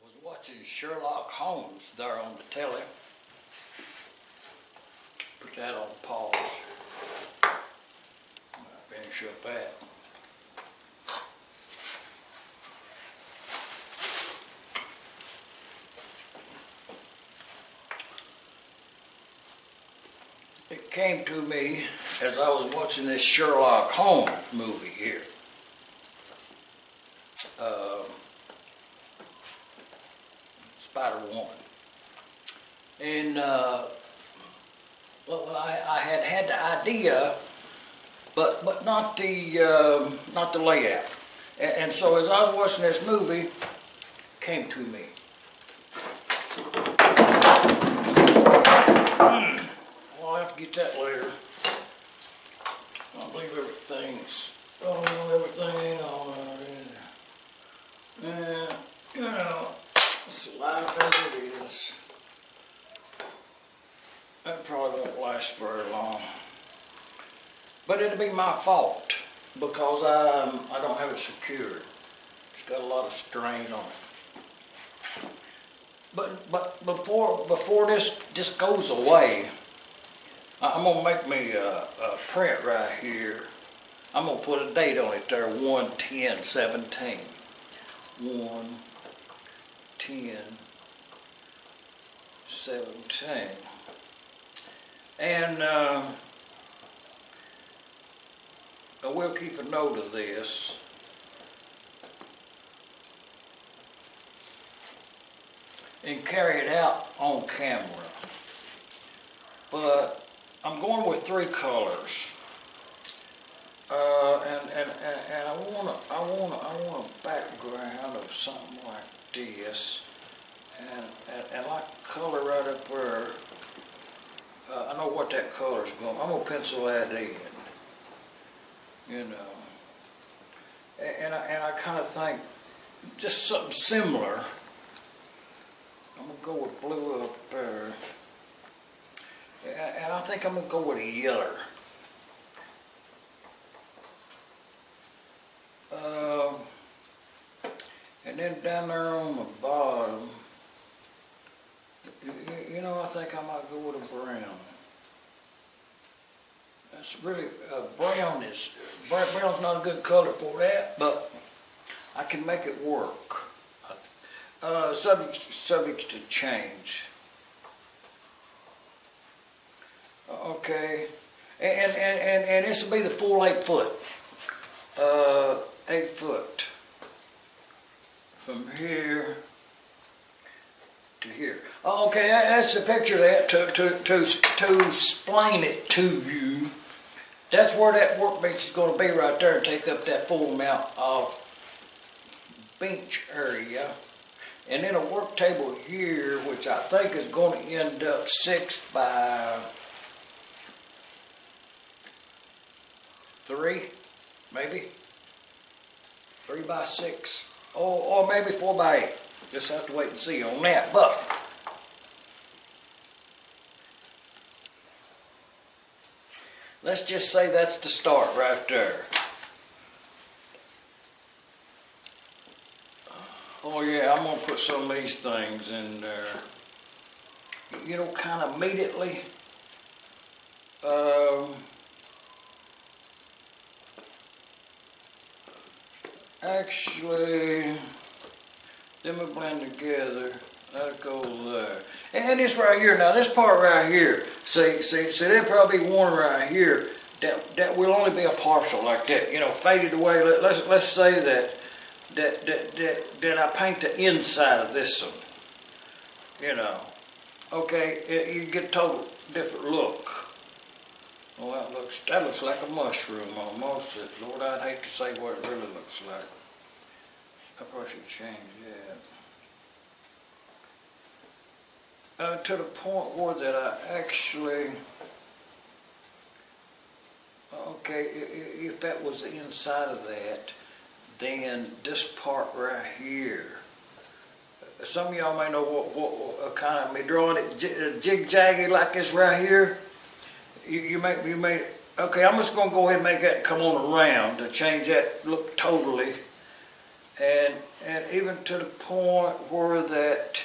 was watching Sherlock Holmes there on the telly. Put that on pause. I'll finish up that. It came to me as I was watching this Sherlock Holmes movie here. Spider-Woman. And well, I had the idea, but not the layout. And so as I was watching this movie, it came to me. I'll have to get that later. I believe everything's, everything ain't all right in there. Yeah, you know, it's life as it is. That probably won't last very long. But it'll be my fault because I don't have it secured. It's got a lot of strain on it. But before this goes away, I'm gonna make me a print right here. I'm gonna put a date on it there, 1/10/17. 1/10/17. And we'll keep a note of this. And carry it out on camera. But I'm going with 3 colors. And I want a background of something like this. And like color right up there. I know what that color's going. I'm gonna pencil that in. You know. And I kind of think just something similar. I'm gonna go with blue up there. And I think I'm gonna go with a yellow. And then down there on the bottom, you know, I think I might go with a brown. That's really, brown's not a good color for that, but I can make it work. Subject to change. Okay, and this will be the full 8 foot. 8 foot from here to here. Okay, that's the picture of that. To explain it to you, that's where that workbench is going to be right there and take up that full amount of bench area. And then a work table here, which I think is going to end up 6 by 3, maybe 3 by 6, or maybe 4 by 8. Just have to wait and see on that. But let's just say that's the start right there. Oh yeah, I'm gonna put some of these things in there. You know, kind of immediately. Actually, them will blend together. That'll go there. And this right here, now this part right here, see, there'll probably be one right here that will only be a partial like that, you know, faded away. Let's say that I paint the inside of this one, you know. Okay, you get a total different look. Well, that looks like a mushroom almost. Lord, I'd hate to say what it really looks like. I probably should change that. To the point where that I actually, okay, if that was the inside of that, then this part right here, some of y'all may know what kind of me drawing it jig-jaggy like this right here. You may, okay, I'm just going to go ahead and make that come on around to change that look totally. and even to the point where that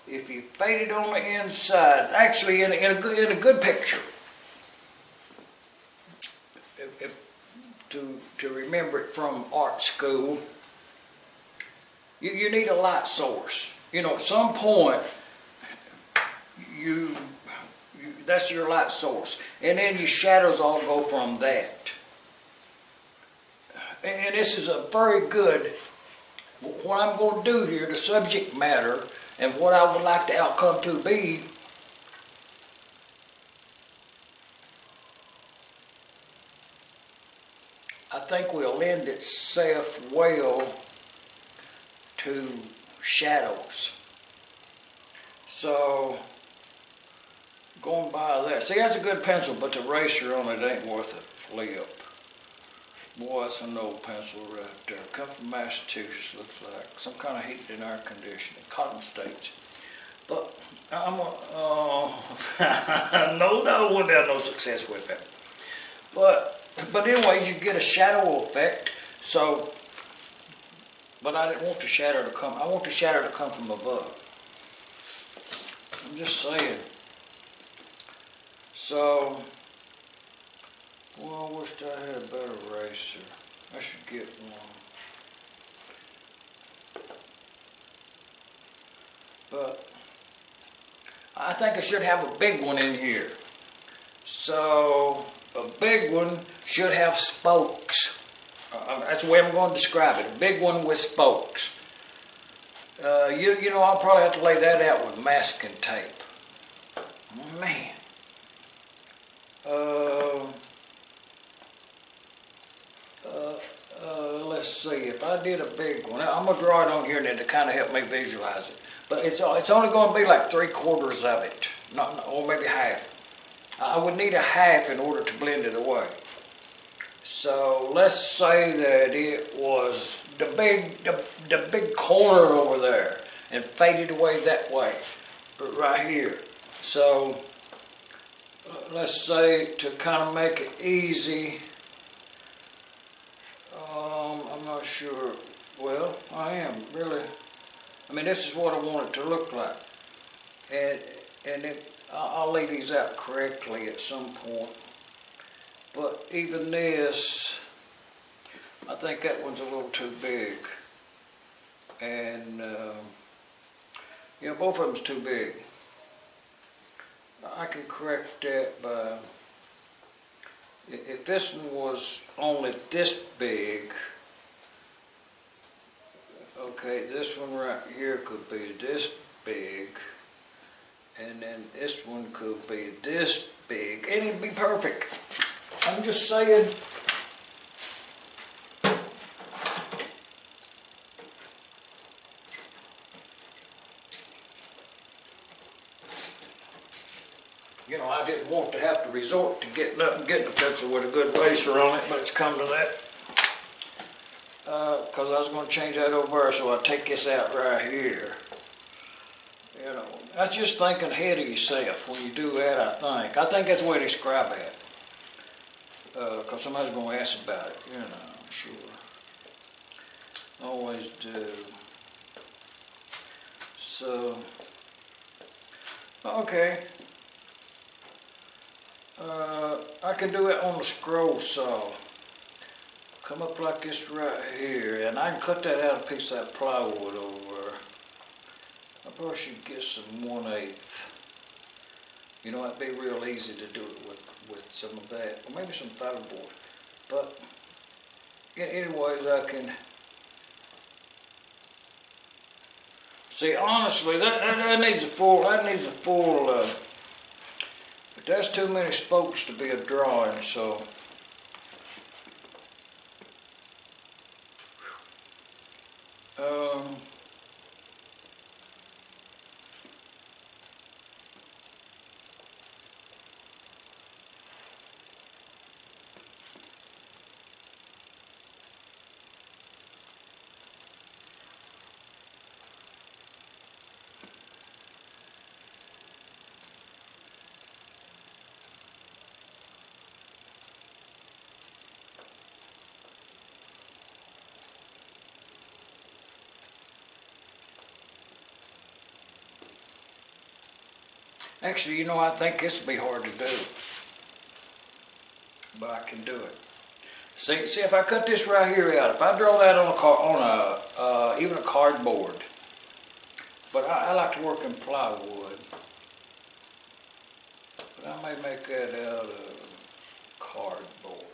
if you fade it on the inside, actually in a good picture, to remember it from art school, you need a light source. You know, at some point, that's your light source, and then your shadows all go from that. And this is a very good, what I'm going to do here, the subject matter, and what I would like the outcome to be, I think will lend itself well to shadows. So, going by that. See, that's a good pencil, but the eraser on it ain't worth a flip. Boy, that's an old pencil right there. Come from Massachusetts, looks like. Some kind of heat and air conditioning. Cotton States. But no, wouldn't have no success with that. But anyways, you get a shadow effect. So, but I didn't want the shadow to come. I want the shadow to come from above. I'm just saying. So, well, I wished I had a better eraser. I should get one. But I think I should have a big one in here. So, a big one should have spokes. That's the way I'm going to describe it. A big one with spokes. You know, I'll probably have to lay that out with masking tape. Man. Let's see, if I did a big one, I'm going to draw it on here and then to kind of help me visualize it. But it's only going to be like 3/4 of it, or maybe half. I would need a half in order to blend it away. So let's say that it was the big corner over there and faded away that way, right here. So let's say to kind of make it easy, I'm not sure. Well, I am really. I mean, this is what I want it to look like, and I'll lay these out correctly at some point. But even this, I think that one's a little too big, and yeah, both of them's too big. I can correct that by, if this one was only this big, okay, this one right here could be this big, and then this one could be this big, and it'd be perfect. I'm just saying. You know, I didn't want to have to resort to getting a pencil with a good eraser on it, but it's come to that. Because I was going to change that over, so I take this out right here. You know, that's just thinking ahead of yourself when you do that, I think that's the way they describe it. Because somebody's going to ask about it, you know, I'm sure. Always do. So, okay. I can do it on the scroll saw. Come up like this right here, and I can cut that out a piece of that plywood over. I probably should get some 1/8. You know, it'd be real easy to do it with some of that, or maybe some fiberboard. But anyways, I can see. Honestly, that needs a full. But that's too many spokes to be a drawing. So. Actually, you know, I think this will be hard to do, but I can do it. See if I cut this right here out, if I draw that on even a cardboard, but I like to work in plywood, but I may make that out of cardboard.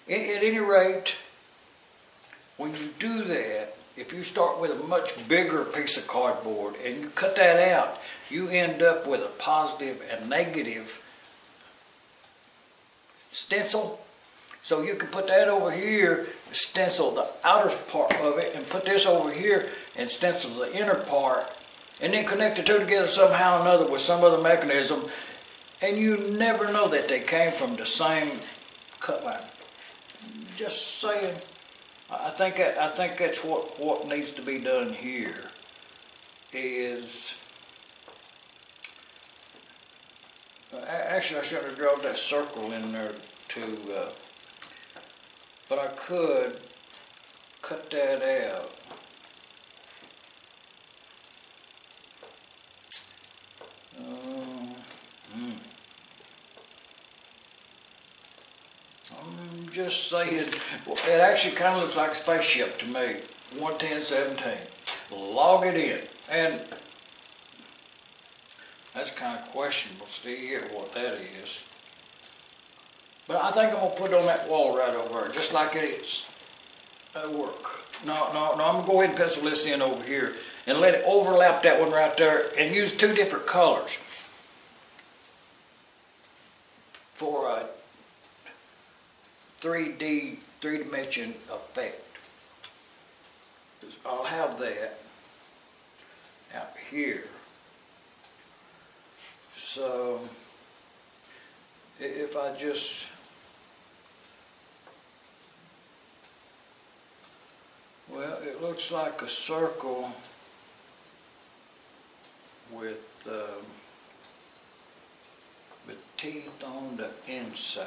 At any rate, when you do that, if you start with a much bigger piece of cardboard and you cut that out, you end up with a positive and negative stencil. So you can put that over here, stencil the outer part of it, and put this over here and stencil the inner part, and then connect the two together somehow or another with some other mechanism, and you never know that they came from the same cut line. Just saying. I think that's what needs to be done here. Is actually I should have drawn that circle in there too, but I could cut that out. I'm just saying, well, it actually kind of looks like a spaceship to me. 11017. Log it in. And that's kind of questionable still what that is. But I think I'm going to put it on that wall right over there, just like it is. That'll work. No, I'm going to go ahead and pencil this in over here and let it overlap that one right there and use two different colors for a three-dimension effect. I'll have that out here. So if I just it looks like a circle with teeth on the inside.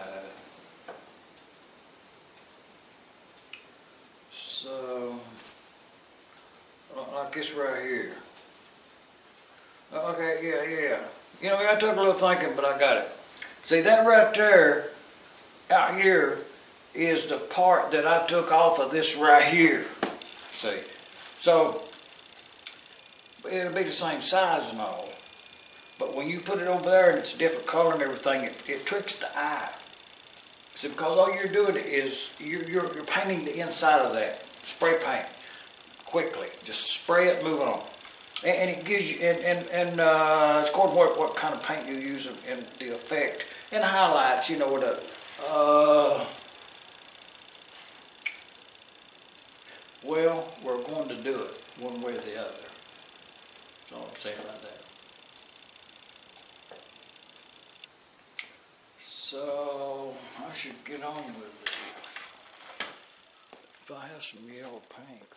So, like this right here. Okay, yeah. You know, I took a little thinking, but I got it. See, that right there, out here, is the part that I took off of this right here. See? So, it'll be the same size and all. But when you put it over there and it's a different color and everything, it tricks the eye. See, because all you're doing is you're painting the inside of that. Spray paint quickly. Just spray it, move on. And it gives you, and it's according to what kind of paint you use in the effect. And highlights, you know, with well, we're going to do it one way or the other. That's all I'm saying about that. So, I should get on with it. If I have some yellow paint.